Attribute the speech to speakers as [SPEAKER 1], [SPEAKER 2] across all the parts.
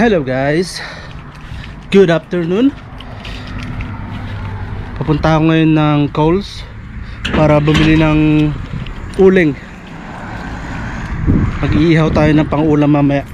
[SPEAKER 1] Hello guys, good afternoon. Papunta ako ngayon ng Coles para bumili ng uling. Mag-iihaw tayo ng pang-ulam mamaya.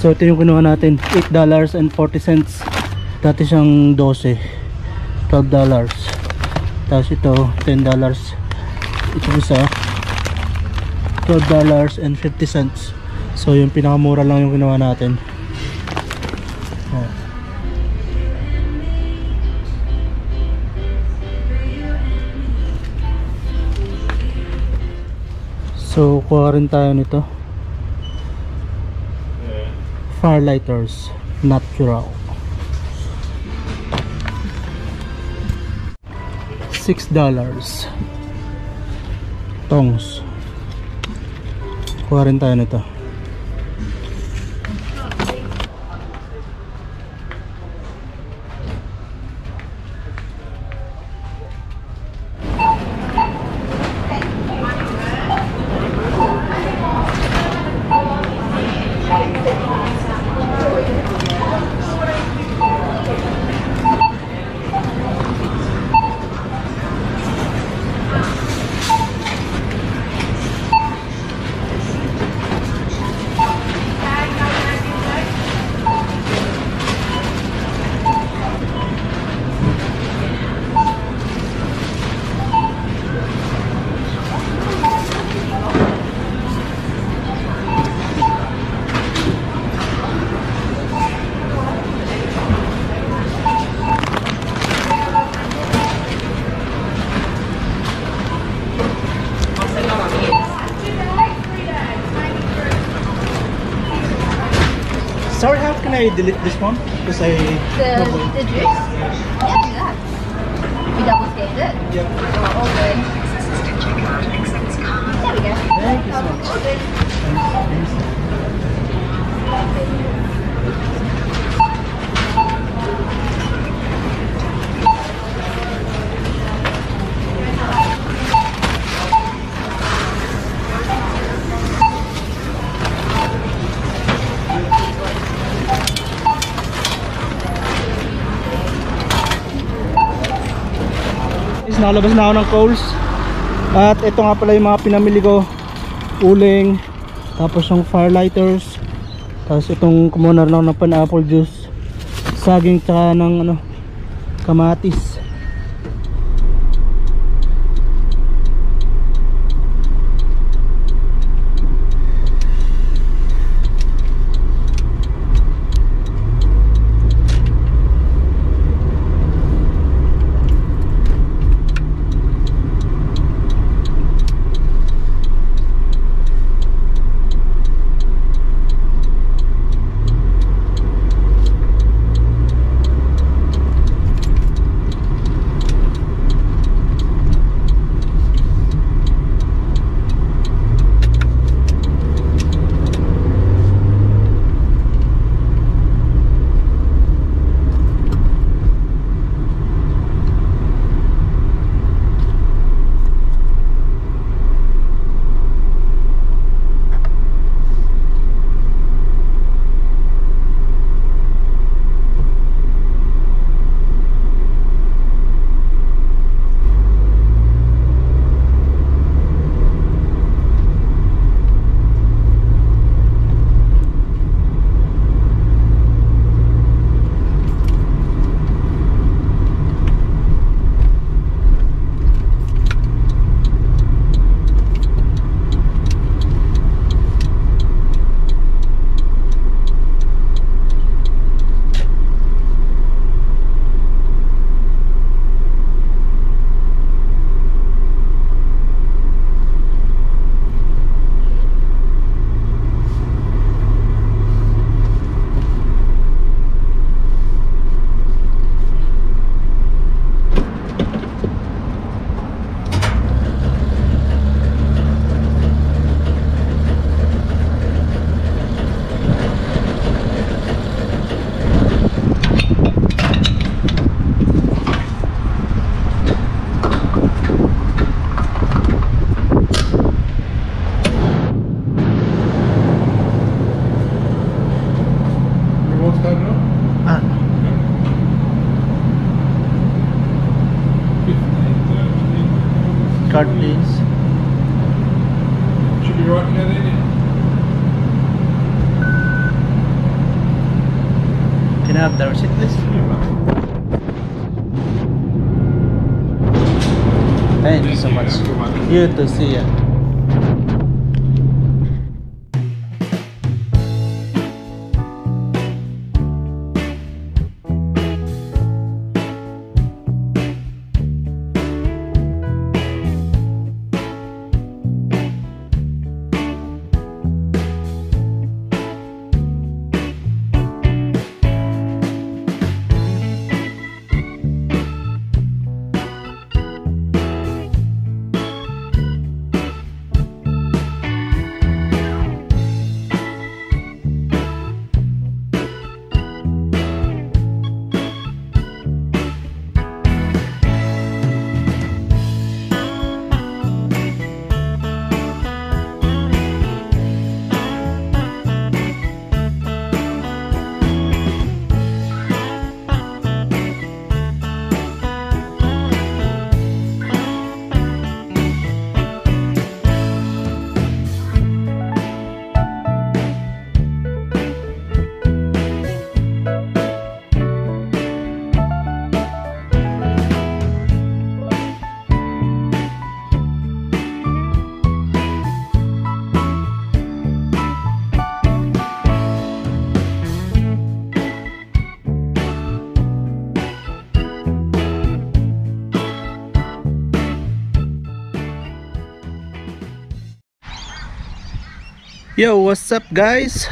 [SPEAKER 1] So ito yung kinuha natin, $8.40. Dati siyang 12, $12. Tapos ito $10. Ito isa $12.50. So yung pinakamura lang yung kinuha natin. So kuha rin tayo nito, Firelighters Natural, $6. Tongs, kuha rin tayo nito. Sorry, how can I delete this one? Because I...
[SPEAKER 2] The juice? Yeah, do that. You double scanned it?
[SPEAKER 1] Yep.
[SPEAKER 2] Oh, all good. There we go.
[SPEAKER 1] Thank you so much.
[SPEAKER 2] All good.
[SPEAKER 1] Nalabas na ako ng Coles. At ito nga pala yung mga pinamili ko. Uling, tapos yung Firelighters, tapos itong kumuha na lang ng pineapple juice, saging, tsaka ng kamatis. card please.
[SPEAKER 3] Should be right near there.
[SPEAKER 1] Can I have the receipt please? Thank you so much. You too, see ya. Yo, what's up guys?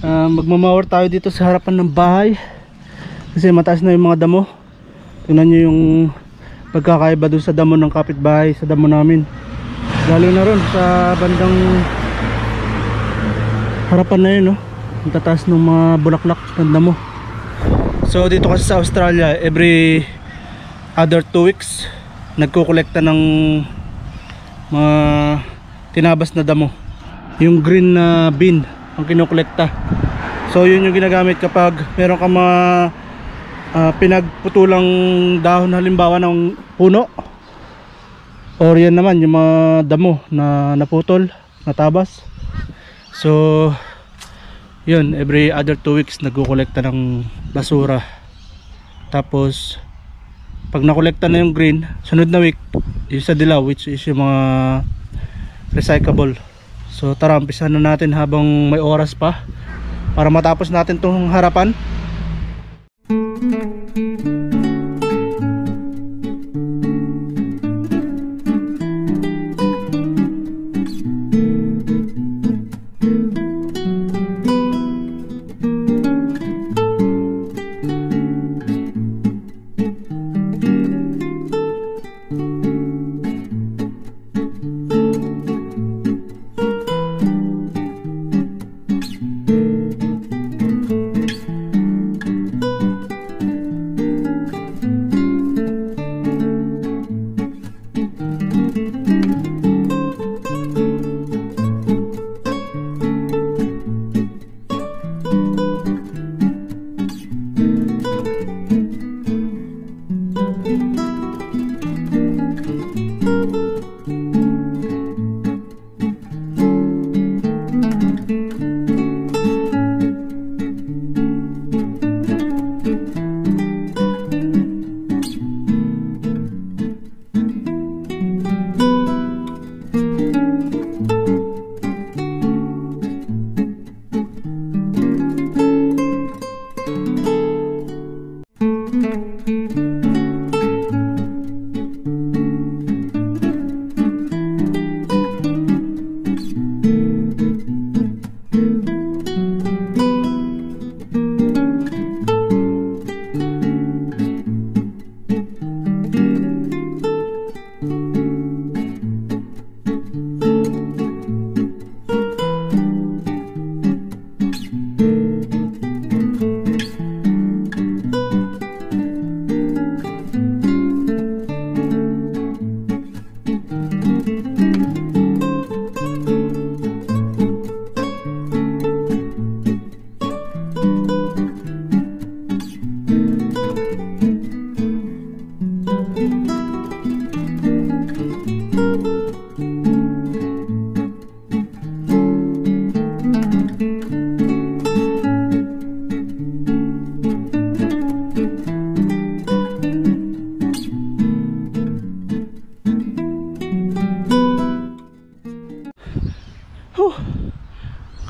[SPEAKER 1] Magmamawar tayo dito sa harapan ng bahay kasi mataas na yung mga damo. Tingnan nyo yung pagkakaiba doon sa damo ng kapitbahay sa damo namin, lalo na ron sa bandang harapan na yun, no? Ang tataas ng mga bulaklak ng damo. So dito kasi sa Australia, every other 2 weeks nagkukolekta ng mga tinabas na damo. Yung green na bin ang kinukolekta. So yun yung ginagamit kapag meron ka mga pinagputulang dahon, halimbawa ng puno, or yan naman yung mga damo na naputol, natabas. So yun, every other 2 weeks nagkukolekta ng basura. Tapos pag nakolekta na yung green, sunod na week yung sa dilaw, which is yung mga recyclable. So tara, umpisahan na natin habang may oras pa para matapos natin tong harapan.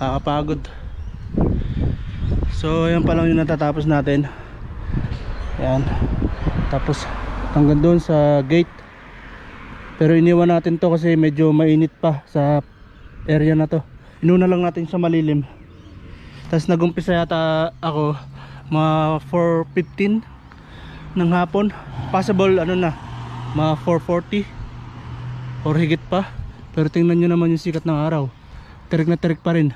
[SPEAKER 1] kakapagod. So yan pa lang yung natatapos natin. Yan. Tapos hanggang doon sa gate. Pero iniwan natin to kasi medyo mainit pa sa area na to. Inuna lang natin sa malilim. Tapos nagumpisa yata ako mga 4:15 ng hapon. Possible ano na, mga 4:40 or higit pa. Pero tingnan nyo naman yung sikat ng araw. Tirik na tirik pa rin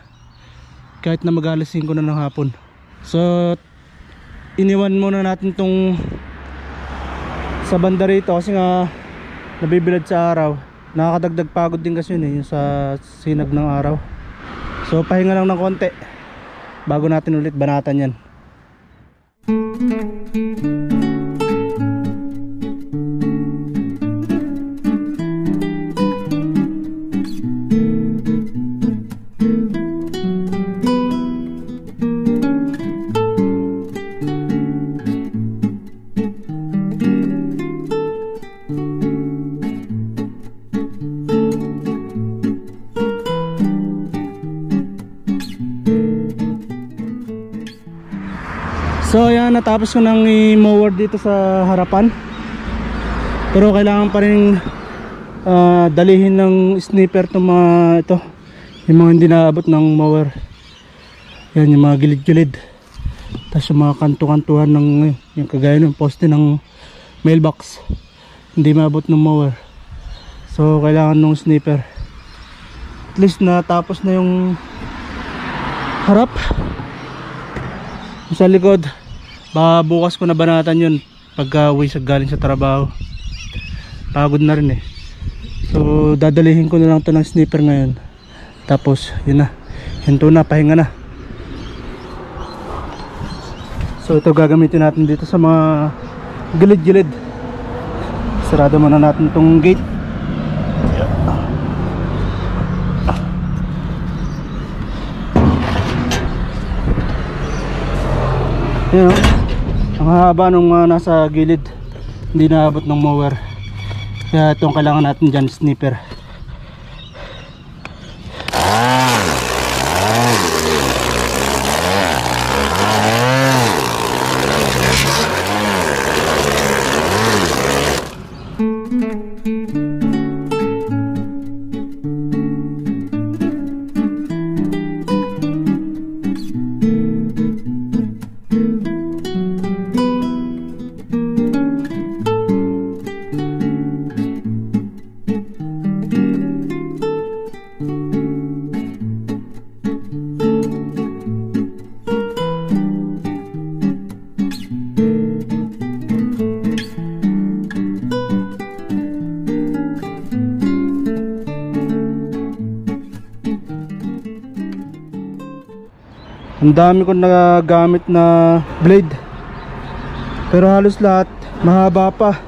[SPEAKER 1] kahit na mag-alas 5 na ng hapon. So iniwan muna natin tong sa banda rito kasi nga nabibilad sa araw. Nakakadagdag pagod din kasi yun eh, yung sa sinag ng araw. So pahinga lang ng konti bago natin ulit banatan yan. So yan, natapos ko nang i-mower dito sa harapan. Pero kailangan pa rin dalihin ng snipper itong mga ito, yung mga hindi naabot ng mower. Yan yung mga gilid-gilid. Tapos yung mga kanto-kantuhan ng yung kagaya ng poste ng mailbox, hindi maabot ng mower. So kailangan ng snipper. At least natapos na yung harap. Sa likod, baka bukas ko na banatan yun pagka uwi sa galing sa trabaho. Pagod na rin eh. So dadalihin ko na lang ito ng snipper ngayon. Tapos yun na, hinto na, pahinga na. So ito gagamitin natin dito sa mga gilid-gilid. Sarado muna natin itong gate. Yan, ang haba ng mga nasa gilid, hindi naabot ng mower. Kaya itong kailangan natin dyan, snipper. Ang dami kong nagagamit na blade, pero halos lahat mahaba pa.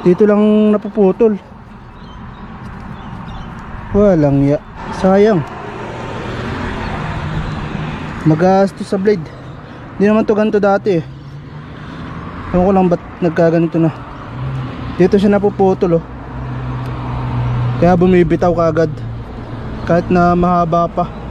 [SPEAKER 1] Dito lang napuputol. Walang ya, sayang. Magastos sa blade. Hindi naman to ganito dati eh. Ewan ko lang ba't nagkaganito na. Dito siya napuputol oh. Kaya bumibitaw kaagad kahit na mahaba pa.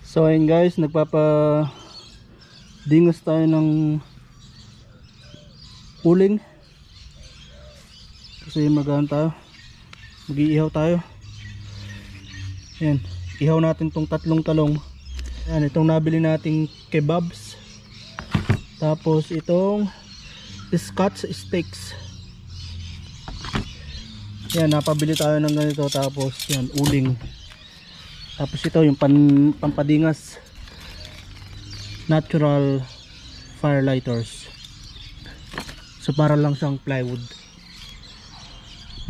[SPEAKER 1] So ayun guys, nagpapadingos tayo ng uling kasi tayo, mag-iihaw tayo. Ayan, ihaw natin tong tatlong talong. Yan, itong nabili nating kebabs. Tapos itong Scotch steaks. Yan, napabili tayo ng ganito. Tapos yan, uling. Tapos ito yung pampadingas, natural firelighters. So para lang siyang plywood.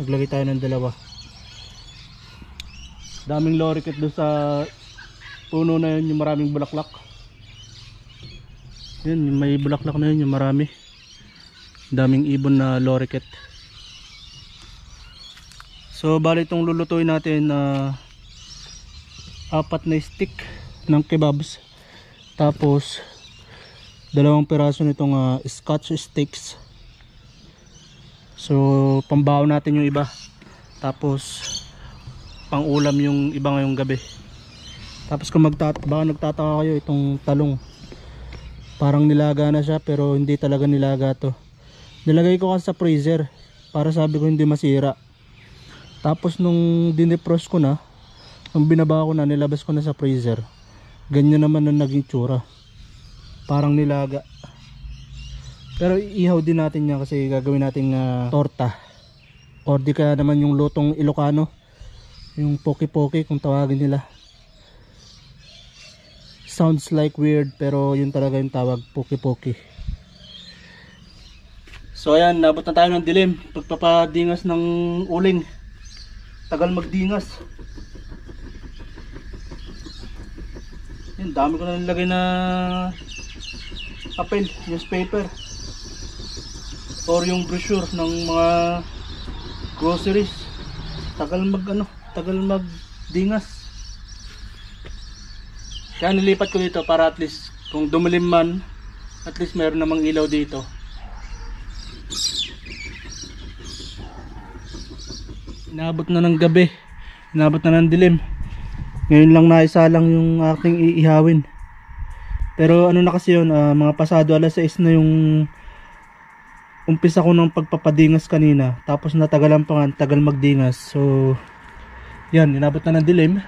[SPEAKER 1] Naglagay tayo ng dalawa. Daming lorikeet doon sa puno na yun, yung maraming bulaklak. Yan, yung may bulaklak na yun, yung marami. Daming ibon na lorikeet. So bali itong lulutuin natin na 4 na stick ng kebabs. Tapos 2 piraso nitong Scotch steaks. So pambaon natin yung iba. Tapos pang ulam yung iba ngayong gabi. Tapos kung baka nagtataka kayo, itong talong parang nilaga na siya, pero hindi talaga nilaga to. Nilagay ko kasi sa freezer para sabi ko hindi masira. Tapos nung dinefrost ko na, nung binaba ko na, nilabas ko na sa freezer, ganyan naman ang naging tsura, parang nilaga. Pero iihaw din natin yan kasi gagawin nating torta, or di kaya naman yung lutong Ilocano, yung poki-poki kung tawagin nila. Sounds like weird, pero yun talaga yung tawag, poki-poki. So ayan, nabot na tayo ng dilim. Pagpapadingas ng uling, tagal magdingas. Yan, dami ko na nilagay na papel, newspaper, or yung brochure ng mga groceries. Tagal magdingas. Kaya nilipat ko dito para at least kung dumilim man, at least meron namang ilaw dito. Inabot na ng gabi, inabot na ng dilim. Ngayon lang naisalang yung aking iihawin. Pero ano na kasi yun, mga pasado alas 6 na yung umpisa ko ng pagpapadingas kanina. Tapos natagalan pa nga, tagal magdingas. So yan, inabot na ng dilim.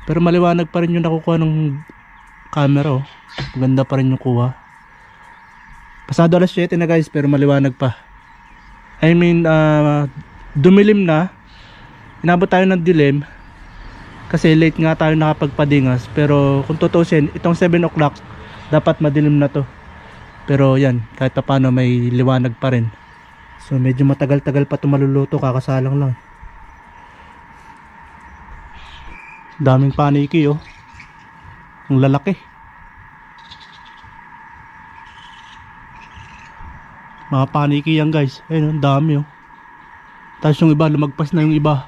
[SPEAKER 1] Pero maliwanag pa rin yung nakukuha ng camera, oh. Maganda pa rin yung kuha. Pasado alas 7 na guys, pero maliwanag pa. I mean, dumilim na. Inabot tayo ng dilim kasi late nga tayo nakapagpadingas. Pero kung tutusin, itong 7 o'clock dapat madilim na to. Pero yan, kahit pa paano may liwanag pa rin. So medyo matagal-tagal pa ito maluluto, kakasalang lang. Daming paniki, oh. Ang lalaki. Mga paniki yan guys. Ayun, ang dami, oh. Tapos yung iba, lumagpas na yung iba.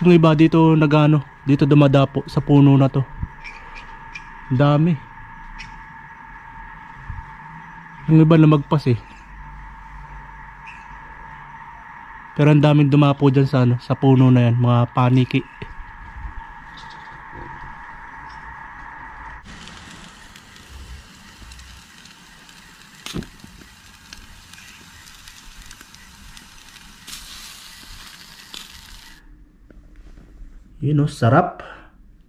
[SPEAKER 1] Yung iba dito nagano, dito dumadapo sa puno na to. Dami. Yung iba lumagpas eh. Pero ang daming dumapo dyan sa, sa puno na yan, mga paniki. Yun, oh, sarap.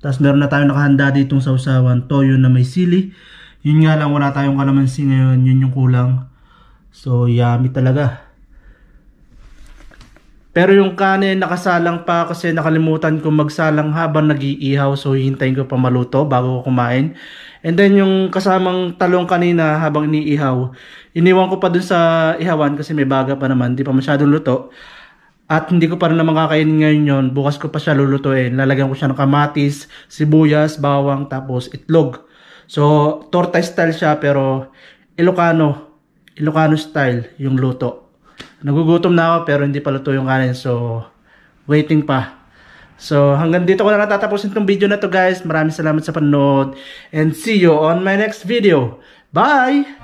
[SPEAKER 1] Tapos meron na tayong nakahanda ditong sausawan, toyo na may sili. Yun nga lang, wala tayong kalamansi ngayon, yun yung kulang. So yummy talaga. Pero yung kanin nakasalang pa kasi nakalimutan ko magsalang habang nag-iihaw. So hihintayin ko pa maluto bago ko kumain. And then yung kasamang talong kanina habang iniihaw, iniwan ko pa dun sa ihawan kasi may baga pa naman, di pa masyadong luto. At hindi ko pa rin naman kakainin ngayon yun. Bukas ko pa siya lulutuin. Lalagyan ko siya ng kamatis, sibuyas, bawang, tapos itlog. So, torta style siya pero Ilocano style yung luto. Nagugutom na ako pero hindi pa luto yung kanin. So, waiting pa. So, hanggang dito ko na natatapusin itong video na to guys. Maraming salamat sa panonood. And see you on my next video. Bye!